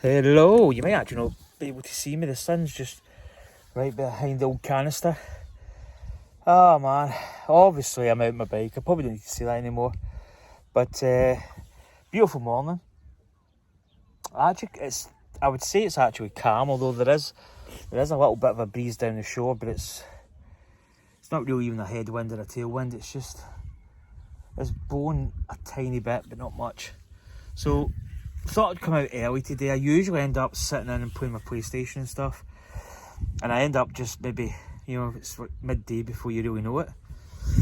Hello, you might actually not be able to see me. The sun's just right behind the old canister. Oh man, obviously I'm out my bike. I probably don't need to say that anymore. But beautiful morning. Actually, I would say it's actually calm, although there is a little bit of a breeze down the shore, but it's not really even a headwind or a tailwind. It's blowing a tiny bit, but not much. So thought I'd come out early today. I usually end up sitting in and playing my PlayStation and stuff, and I end up just maybe, it's like midday before you really know it,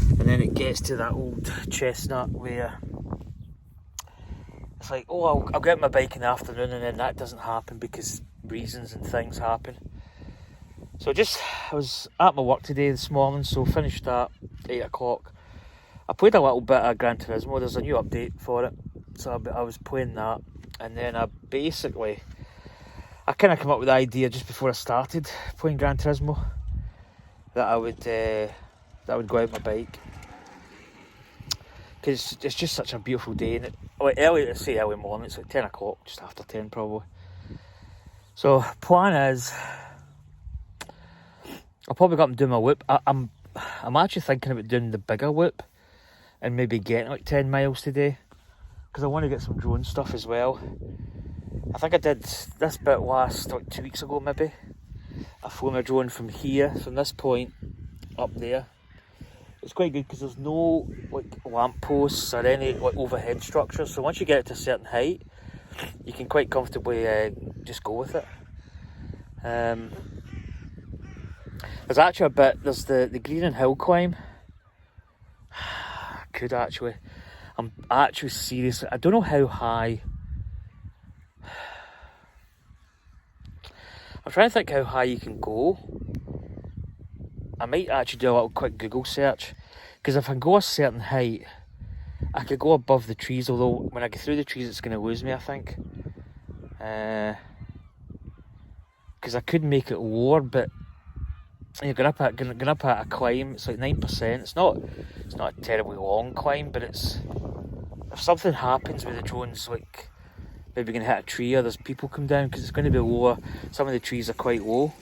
and then it gets to that old chestnut where it's like, oh, I'll get my bike in the afternoon, and then that doesn't happen because reasons and things happen. So I was at my work today this morning, so finished at 8 o'clock. I played a little bit of Gran Turismo. There's a new update for it, so I was playing that. And then I kind of came up with the idea just before I started playing Gran Turismo that I would go out my bike, because it's just such a beautiful day, and early morning, it's like 10 o'clock, just after 10 probably. So plan is I'll probably go up and do my whip. I'm actually thinking about doing the bigger whip and maybe getting like 10 miles today, because I want to get some drone stuff as well. I think I did this bit last, like 2 weeks ago maybe. I flew my drone from here, from this point up there. It's quite good because there's no like lamp posts or any like overhead structures, so once you get it to a certain height, you can quite comfortably just go with it. There's actually there's the Greenan Hill climb. I'm actually seriously, I don't know how high. I'm trying to think how high you can go. I might actually do a little quick Google search, because if I go a certain height, I could go above the trees, although when I get through the trees it's going to lose me, I think. Because I could make it lower, but you're going up at a climb. It's like 9%. It's not a terribly long climb, but if something happens with the drones, like maybe going to hit a tree or there's people come down, because it's going to be lower. Some of the trees are quite low,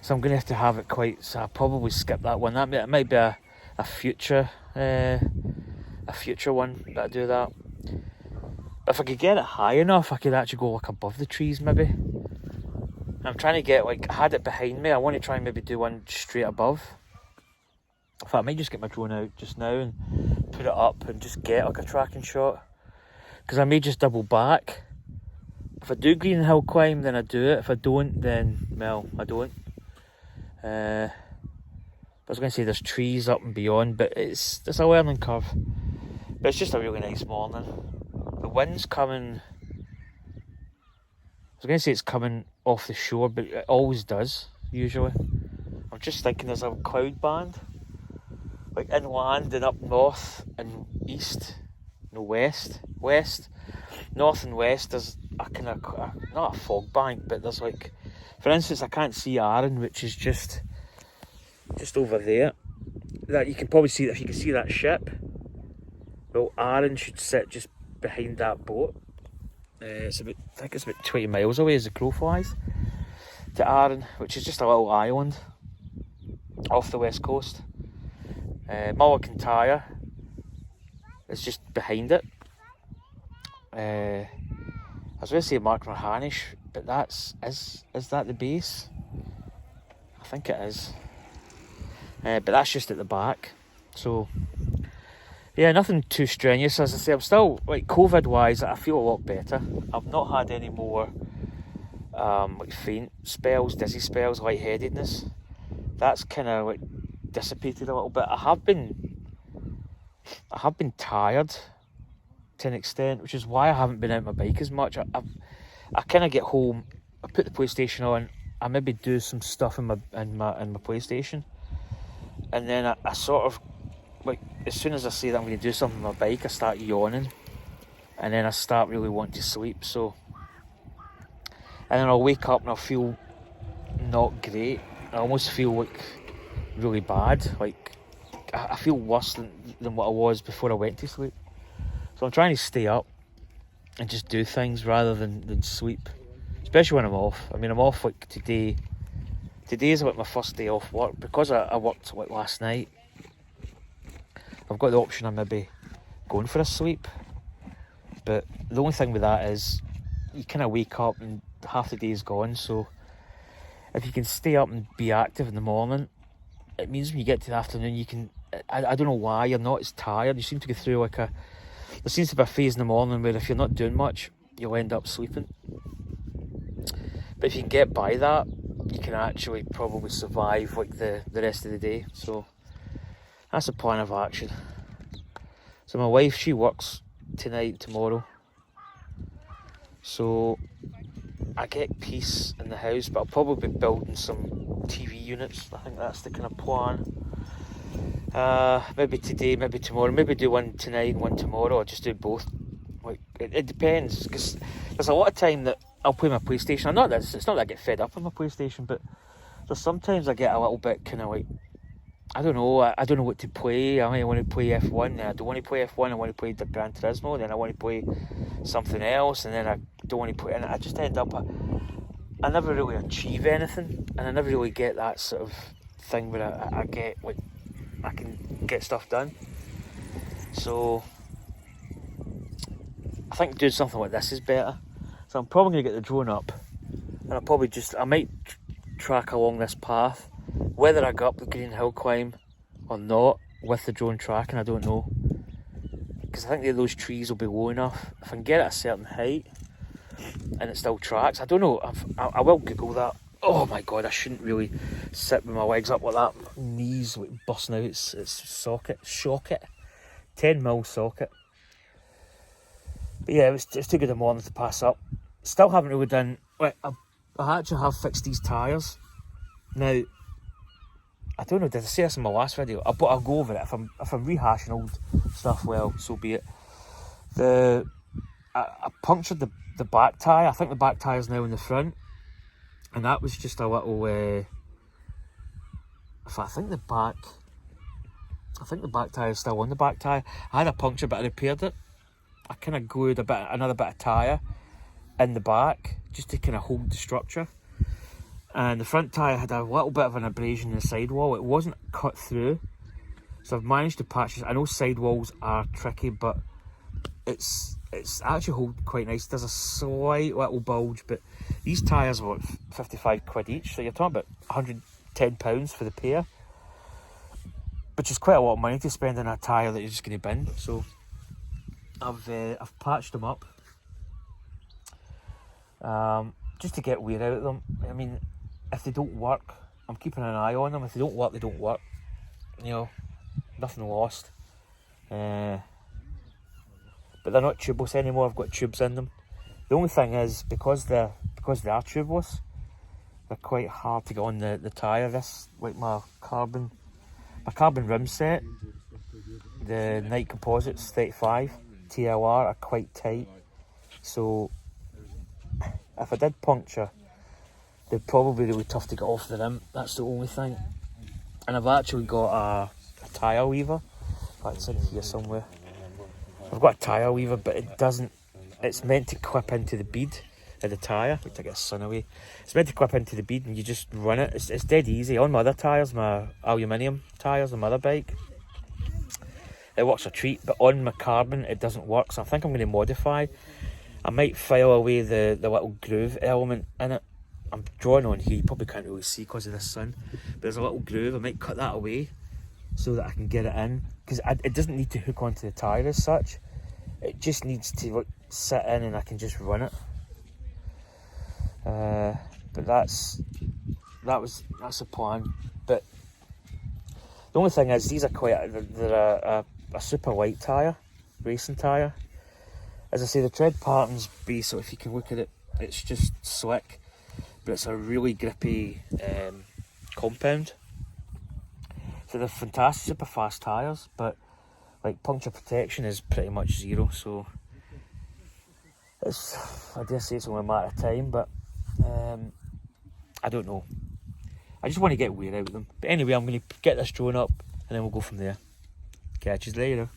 so I'm going to have it quite. So I'll probably skip that one. It might be a future one that I do that. But if I could get it high enough, I could actually go like above the trees maybe. I'm trying to get, like, I had it behind me. I want to try and maybe do one straight above. In fact, I might just get my drone out just now and put it up and just get like a tracking shot, because I may just double back. If I do Green Hill climb, then I do it. If I don't, then, well, I don't. I was going to say there's trees up and beyond, but it's a learning curve. But it's just a really nice morning. The wind's coming. I was going to say it's coming off the shore, but it always does, usually. I'm just thinking there's a cloud band, like inland and up north and east, no west. North and west, there's a kind of, not a fog bank, but there's like, for instance, I can't see Arran, which is just over there. That you can probably see, if you can see that ship, well, Arran should sit just behind that boat. I think it's about 20 miles away as the crow flies to Arran, which is just a little island off the west coast. Mull of Kintyre is just behind it. I was going to say Marknarhanish, but is that the base? I think it is. But that's just at the back. So yeah, nothing too strenuous. As I say, I'm still, like, COVID wise, I feel a lot better. I've not had any more like faint spells, dizzy spells, lightheadedness. That's kind of like dissipated a little bit. I have been tired to an extent, which is why I haven't been out my bike as much. I kind of get home, I put the PlayStation on, I maybe do some stuff in my PlayStation, and then I sort of, like, as soon as I say that I'm going to do something on my bike, I start yawning, and then I start really wanting to sleep. So, and then I'll wake up and I'll feel not great. I almost feel like really bad. Like, I feel worse than what I was before I went to sleep. So I'm trying to stay up and just do things rather than sleep. especially when I'm off. I mean, I'm off like today. Today is like my first day off work because I worked like last night. I've got the option of maybe going for a sleep, but the only thing with that is you kind of wake up and half the day is gone. So if you can stay up and be active in the morning, it means when you get to the afternoon, you can. I don't know why you're not as tired. You seem to go through like there seems to be a phase in the morning where if you're not doing much, you'll end up sleeping. But if you can get by that, you can actually probably survive like the rest of the day. So that's a plan of action. So my wife, she works tonight and tomorrow. So I get peace in the house, but I'll probably be building some TV units. I think that's the kind of plan. Maybe today, maybe tomorrow, maybe do one tonight and one tomorrow, or just do both. Like it depends, because there's a lot of time that I'll play my PlayStation. It's not that I get fed up with my PlayStation, but there's sometimes I get a little bit kind of like, I don't know what to play. I might want to play F1, then I don't want to play F1, I want to play the Gran Turismo, then I want to play something else, and then I don't want to play, and I just end up, I never really achieve anything, and I never really get that sort of thing where I get like, I can get stuff done. So I think doing something like this is better. So I'm probably going to get the drone up, and I might track along this path. Whether I go up the Green Hill climb or not with the drone tracking, I don't know, because I think those trees will be low enough. If I can get at a certain height and it still tracks, I don't know. I will Google that. Oh my god, I shouldn't really sit with my legs up like that. My knees like busting out. It's socket, 10mm socket. But yeah, it's too good a morning to pass up. Still haven't really done. Right, I actually have fixed these tyres. Now, I don't know, did I say this in my last video? But I'll go over it. If I'm rehashing old stuff, well, so be it. I punctured the back tyre. I think the back tyre's now in the front. And that was just a little, I think the back tyre is still on the back tyre. I had a puncture, but I repaired it. I kind of glued another bit of tyre in the back, just to kind of hold the structure. And the front tyre had a little bit of an abrasion in the sidewall. It wasn't cut through. So I've managed to patch this. I know sidewalls are tricky, but it's actually holding quite nice. There's a slight little bulge, but these tyres were 55 quid each, so you're talking about £110 for the pair, which is quite a lot of money to spend on a tyre that you're just going to bin. So I've patched them up, just to get wear out of them. I mean, if they don't work, I'm keeping an eye on them. If they don't work, they don't work. You know, nothing lost. But they're not tubeless anymore. I've got tubes in them. The only thing is, because they are tubeless, they're quite hard to get on the tyre. This, like my carbon rim set, the Nike Composites 35 TLR are quite tight. So if I did puncture, they'd probably be really tough to get off the rim. That's the only thing. And I've actually got a tyre weaver. It's in here somewhere. I've got a tyre weaver, but it's meant to clip into the bead of the tyre, which I get the sun away. It's meant to clip into the bead and you just run it. It's dead easy. On my other tyres, my aluminium tyres on my other bike, it works a treat, but on my carbon it doesn't work, so I think I'm going to modify. I might file away the little groove element in it. I'm drawing on here, you probably can't really see because of the sun, but there's a little groove. I might cut that away so that I can get it in, because it doesn't need to hook onto the tyre as such. It just needs to sit in and I can just run it. But that's the plan. But the only thing is, these are they're a super light tyre, racing tyre. As I say, the tread pattern's so if you can look at it, it's just slick, but it's a really grippy compound. So they're fantastic, super fast tyres, but like puncture protection is pretty much zero. So I dare say it's only a matter of time, but I don't know. I just want to get wear out of them. But anyway, I'm going to get this drone up and then we'll go from there. Catch you later.